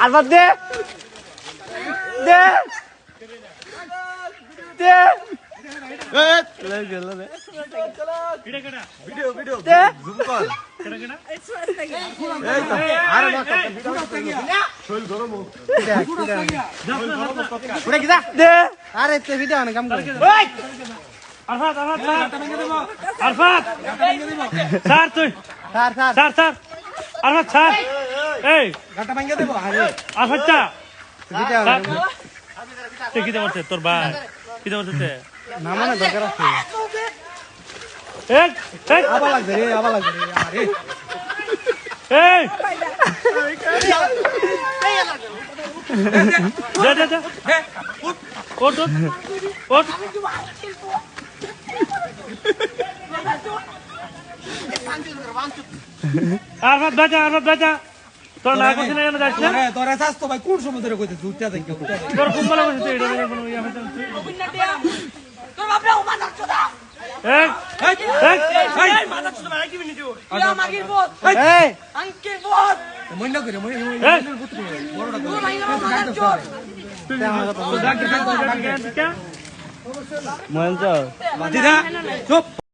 আরবাদ দে দে দে আরে ভিডিও অনেক কাম করে আরফাত আরফাত স্যার তুই sir sir sir sir Arfat sir এই গাটা ভাঙিয়ে দেবো আরে আরফাত চা ভিডিও তুই কি করছিস তোর ভাই কি করছিস নামানো দরকার আছে এক এক আবার লাগবে রে আরে এই যা যা যা ওঠ ওঠ আরফাত বাজা তোর না করছিস না জানা যাচ্ছে আরে তোরা যাস তো ভাই কোন সময় ধরে কইতে উঠতে দেখো তোর খুব ভালো বসে এটা কোনো ইয়া হচ্ছে তোর বাপরে ও মাথা চোদা এক এই মাথা চোদা মারা কি মিনি দিও ইয়া মাগির বস এই আঙ্কেল বস মইনা করে এক বড়টা তোর মাইরা মাথা চোদ ডাক ময়ন চল চুপ